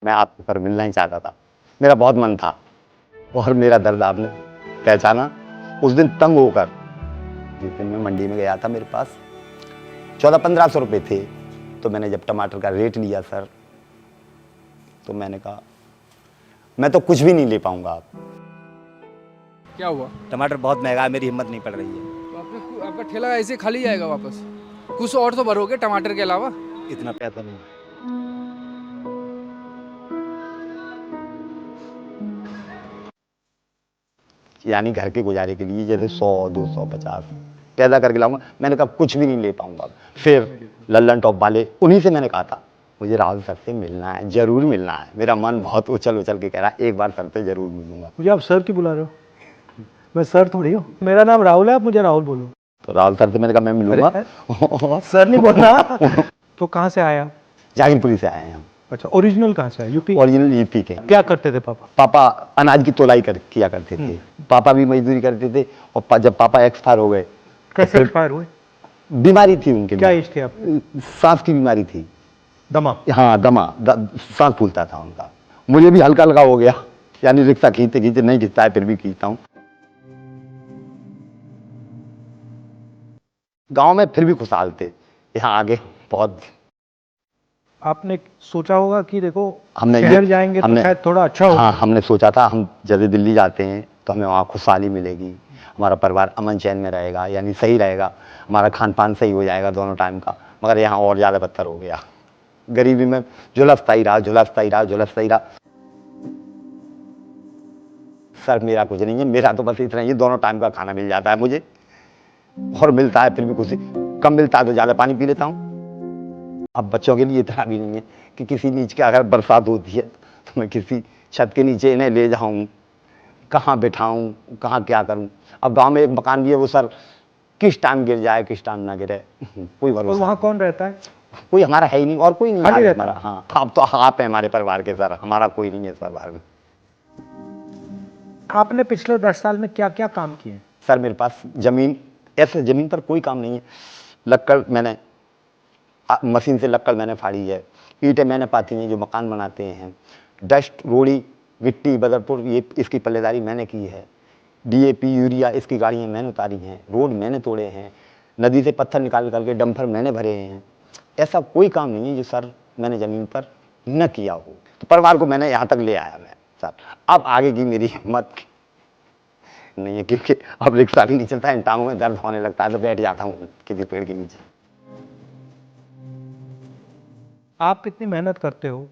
मैं आपके पर मिलना ही चाहता था, मेरा बहुत मन था और मेरा दर्द आपने पहचाना। उस दिन तंग होकर, जिस दिन मैं मंडी में गया था, मेरे पास 1400-1500 रुपये थे, तो मैंने जब टमाटर का रेट लिया सर, तो मैंने कहा मैं तो कुछ भी नहीं ले पाऊंगा। आप क्या हुआ? टमाटर बहुत महंगा है, मेरी हिम्मत नहीं पड़ रही है। तो आपका ठेला ऐसे खाली जाएगा वापस? कुछ और तो भरोगे टमाटर के अलावा? इतना पैसा नहीं। यानी घर के गुजारे के लिए जैसे 100, 200, 50 पैदा करके लाऊंगा। मैंने कहा कुछ भी नहीं ले पाऊंगा। फिर लल्लन टॉप वाले, उन्हीं से मैंने कहा था मुझे राहुल सर से मिलना है, जरूर मिलना है। मेरा मन बहुत उछल उछल के कह रहा है एक बार सर से जरूर मिलूंगा। मुझे आप सर क्यों बुला रहे हो? मैं सर थोड़ी हूँ, मेरा नाम राहुल है, आप मुझे राहुल बोलो। तो राहुल सर से मैंने कहा मैं मिलूंगा। सर नहीं बोलना। तो कहाँ से आया? जागिरपुरी से आए हैं हम। अच्छा, ओरिजिनल कहाँ से है? यूपी? ओरिजिनल यूपी के। क्या करते थे पापा? पापा अनाज की तोलाई किया करते थे। पापा भी मजदूरी करते थे और जब पापा एक्सपायर हो गए। कैसे एक्सपायर हुए? बीमारी थी उनके। क्या एज थी आपकी? सांस की बीमारी थी। दमा? हाँ दमा, सांस फूलता था उनका। मुझे भी हल्का हल्का हो गया, यानी रिक्शा खींचते खींचते, नहीं खींचता है फिर भी खींचता हूँ। गांव में फिर भी खुशहाल थे, यहाँ आगे बहुत। आपने सोचा होगा कि देखो हमने शहर जाएंगे तो शायद थोड़ा अच्छा होगा। हाँ, हमने सोचा था हम जैसे दिल्ली जाते हैं तो हमें वहाँ खुशहाली मिलेगी, हमारा परिवार अमन चैन में रहेगा, यानी सही रहेगा, हमारा खान पान सही हो जाएगा दोनों टाइम का। मगर यहाँ और ज़्यादा बदतर हो गया। गरीबी में झुलसता ही रहा, झुलसता ही रहा, झुलसता ही रहा। सर मेरा कुछ नहीं है, मेरा तो बस इतना ही, दोनों टाइम का खाना मिल जाता है मुझे, और मिलता है फिर भी कुछ कम मिलता है तो ज़्यादा पानी पी लेता हूँ। अब बच्चों के लिए इतना भी नहीं है कि किसी नीचे के, अगर बरसात होती है तो मैं किसी छत के नीचे इन्हें ले जाऊं, कहाँ बिठाऊं, कहाँ क्या करूं। अब गांव में एक मकान भी है, वो सर किस टाइम गिर जाए किस टाइम ना गिरे, कोई और भरोसा। वहाँ कौन रहता है? कोई हमारा है ही नहीं, और कोई नहीं खाली है रहता हमारा। हाँ, अब तो आप है हमारे परिवार के सर, हमारा कोई नहीं है इस परिवार में। आपने पिछले 10 साल में क्या क्या काम किए? सर मेरे पास जमीन, ऐसे जमीन पर कोई काम नहीं है। लक्कड़ मैंने मशीन से लक्कड़ मैंने फाड़ी है, ईंटें मैंने पाती नहीं जो मकान बनाते हैं, डस्ट, रोड़ी, गिट्टी, बदरपुर, ये इसकी पल्लेदारी मैंने की है, डीएपी, यूरिया इसकी गाड़ियाँ मैंने उतारी हैं, रोड मैंने तोड़े हैं, नदी से पत्थर निकाल करके डंपर मैंने भरे हैं। ऐसा कोई काम नहीं है जो सर मैंने ज़मीन पर न किया हो। तो परिवार को मैंने यहाँ तक ले आया मैं सर। अब आगे की मेरी हिम्मत नहीं है, क्योंकि अब रिक्शा भी नहीं चलता है, इन टांगों में दर्द होने लगता है तो बैठ जाता हूँ किसी पेड़ के नीचे। आप इतनी मेहनत करते हो,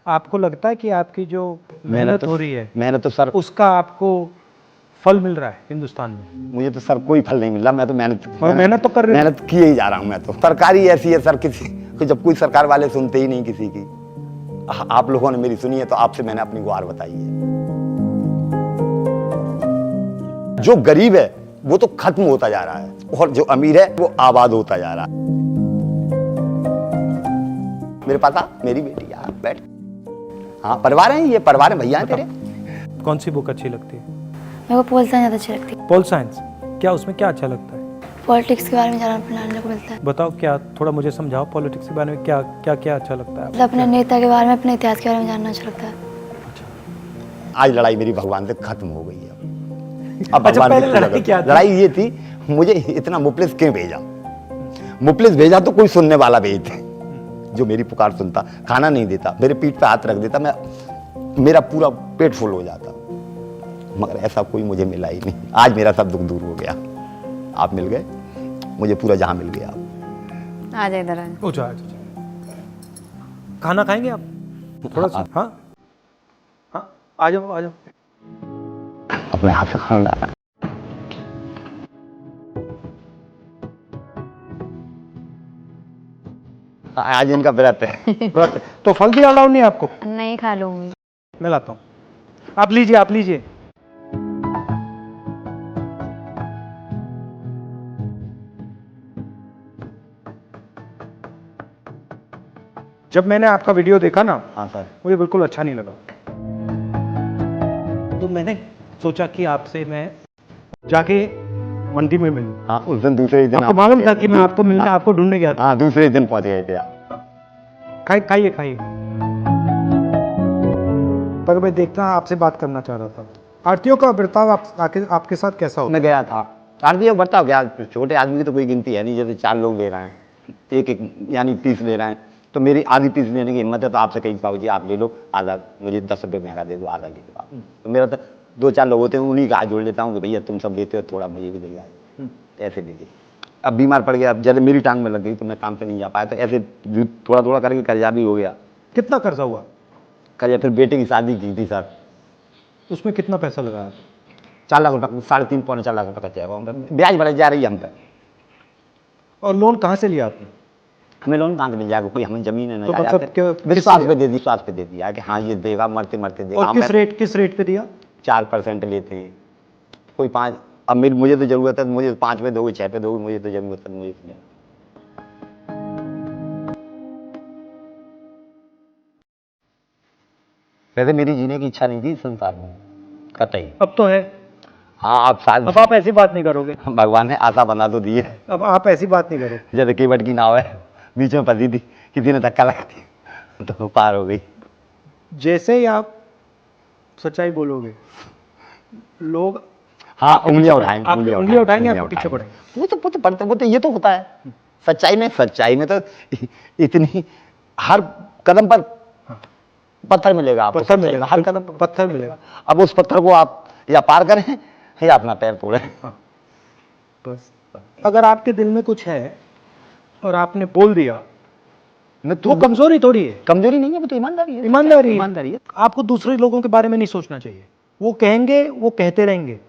आपको लगता है कि आपकी जो मेहनत हो रही है, मेहनत तो सर, उसका आपको फल मिल रहा है हिंदुस्तान में? मुझे तो सर कोई फल नहीं मिल रहा। मैं तो मेहनत तो कर रहे हो। मेहनत किए ही जा रहा हूँ मैं तो। सरकारी ऐसी है सर, किसी को जब कोई सरकार वाले सुनते ही नहीं किसी की। आप लोगों ने मेरी सुनी है तो आपसे मैंने अपनी गुहार बताई है। जो गरीब है वो तो खत्म होता जा रहा है और जो अमीर है वो आबाद होता जा रहा है। मेरे पास आ, मेरी बेटी यार बैठ। हाँ परिवार है, ये परिवार है, भैया है तेरे। कौन सी बुक अच्छी लगती है? मेरे को पोल साइंस ज़्यादा अच्छी लगती है। Pol science? क्या उसमें क्या अच्छा लगता है? पॉलिटिक्स के बारे में जानने को मिलता है। बताओ, क्या थोड़ा मुझे समझाओ, पॉलिटिक्स के बारे में क्या क्या क्या अच्छा लगता है? मतलब अपने नेता के बारे में, अपने इतिहास के बारे में जानना अच्छा लगता है। आज लड़ाई मेरी भगवान से खत्म हो गई है। अब अच्छा, भगवान पहले की पूजा लड़ाई करो। क्या थी? लड़ाई ये थी, मुझे इतना मुफलिस क्यों भेजा। मुफलिस भेजा तो कोई सुनने वाला भेजते जो मेरी पुकार सुनता, खाना नहीं देता, मेरे पीठ पे हाथ रख देता, मेरा पूरा पेट फुल हो जाता। मगर ऐसा कोई मुझे मिला ही नहीं। आज मेरा सब दुख दूर हो गया, आप मिल गए, मुझे पूरा जहां मिल गया। आ जाए इधर। खाना खाएंगे आप थोड़ा सा? हाँ हाँ, आ जाओ आ जाओ। अपने हाथ से खाना लाया। आज इनका व्रत है। व्रत है। तो फल भी अलाउ नहीं है आपको? नहीं खा लूंगी। मैं लाता हूँ, आप लीजिए आप लीजिए। जब मैंने आपका वीडियो देखा ना, हाँ सर, मुझे बिल्कुल अच्छा नहीं लगा। तो मैंने सोचा कि आपसे मैं जाके मंडी में मिलूं। हाँ उस दिन दूसरे दिन आपको मालूम था कि मैं आपको मिलने आपको ढूंढने गया था। हाँ दूसरे दिन पहुंच गए थे आप। खाइए खाइए खाइए। पर मैं देखना आपसे बात करना चाह रहा था, आरतीयों का बर्ताव आपके साथ कैसा होता मैं गया था, आरती बर्ताव क्या, छोटे आदमी की तो कोई गिनती है नहीं, जैसे 4 लोग ले रहे हैं, एक यानी पीस ले रहे हैं, तो मेरी आधी पीस लेने की हिम्मत है, तो आपसे कहीं पाओ जी आप ले लो आधा, मुझे 10 रुपये महंगा दे दो, आधा ले लो आप। तो मेरा तो 2-4 लोग होते हैं, उन्हीं का हाथ जोड़ लेता हूँ कि भैया तुम सब लेते हो, थोड़ा मुझे भी देगा, ऐसे लीजिए। अब बीमार पड़ गया, अब जैसे मेरी टांग में लग गई तो मैं काम पे नहीं जा पाया, तो ऐसे थोड़ा थोड़ा करके कर्जा भी हो गया। कितना कर्जा हुआ? कर्जा फिर बेटे की शादी की थी सर, उसमें कितना पैसा लगाया? 4 लाख रुपये, 3.5 पौने 4 लाख रुपये का जाएगा, ब्याज बढ़ जा रही है हम पे। और लोन कहाँ से लिया आपने? हमें लोन कहाँ से मिल जाएगा, कोई हमें जमीन है ना, तो मतलब विश्वास पे दे दिया कि हाँ ये देगा, मरते मरते देगा। और किस रेट पे दिया? 4% लेते हैं, कोई 5, अब मुझे तो जरूरत है, मुझे 5 पे दोगे, 6 पे दोगे, मुझे तो जरूरत है, मुझे वैसे मेरी जीने की इच्छा नहीं थी संसार में कतई। अब तो है। हाँ आप शायद, अब आप ऐसी बात नहीं करोगे। भगवान ने आशा बना तो दी है। अब आप ऐसी बात नहीं करोगे। जैसे केवट की नाव है, बीच में फंसी थी, किसी ने धक्का लगा दी तो पार हो गई। जैसे ही आप सच्चाई बोलोगे, लोग हाँ उंगलियां उठाएंगे, उंगलियां उठाएंगे, आपको पीछे पड़ेंगे। वो तो ये तो होता है सच्चाई में तो इतनी, हर कदम पर पत्थर मिलेगा आपको, पत्थर मिलेगा, हर कदम पर पत्थर मिलेगा। अब उस पत्थर को आप या पार करें या अपना पैर तोड़ें। बस अगर आपके दिल में कुछ है और आपने बोल दिया, वो कमजोरी थोड़ी है। कमजोरी नहीं है, वो तो ईमानदारी है। ईमानदारी है। आपको दूसरे लोगों के बारे में नहीं सोचना चाहिए, वो कहेंगे, वो कहते रहेंगे,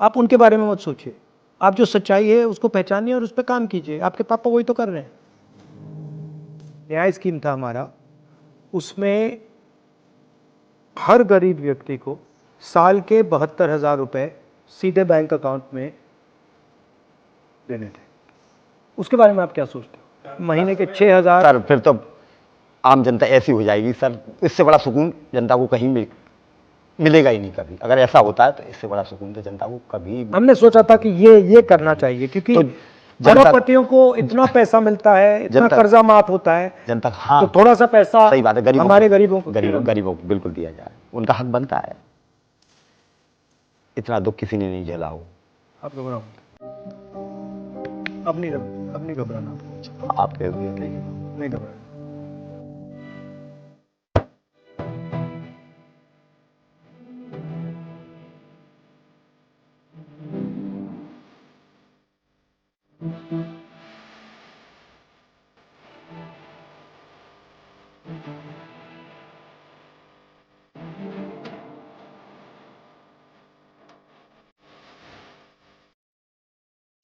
आप उनके बारे में मत सोचिए। आप जो सच्चाई है उसको पहचानिए और उस पर काम कीजिए। आपके पापा वही तो कर रहे हैं। न्याय स्कीम था हमारा, उसमें हर गरीब व्यक्ति को साल के 72,000 रुपए सीधे बैंक अकाउंट में देने थे। उसके बारे में आप क्या सोचते हो? महीने के 6,000। सर फिर तो आम जनता ऐसी हो जाएगी सर, इससे बड़ा सुकून जनता को कहीं मिलेगा ही नहीं कभी। अगर ऐसा होता है तो इससे बड़ा सुकून तो जनता को कभी। हमने सोचा था कि ये करना चाहिए, क्योंकि जनपतियों को इतना पैसा मिलता है, इतना कर्जा माफ होता है जनता, हाँ तो थोड़ा सा पैसा सही बात है, हमारे गरीबों को बिल्कुल दिया जाए, उनका हक बनता है। इतना दुख किसी ने नहीं झेला हो। आप घबराओ, अब नहीं घबराना। आप नहीं घबराना।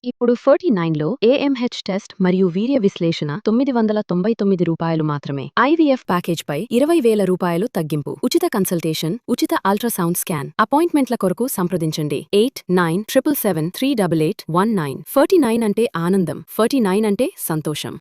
ఇప్పుడు 49లో AMH టెస్ట్ మరియు వీర్య విశ్లేషణ 999 రూపాయలు మాత్రమే. IVF ప్యాకేజ్ పై 20,000 రూపాయలు తగ్గింపు. ఉచిత కన్సల్టేషన్, ఉచిత అల్ట్రాసౌండ్ స్కాన్. అపాయింట్మెంట్ల కొరకు సంప్రదించండి 8977738819. 49 అంటే ఆనందం, 49 అంటే సంతోషం.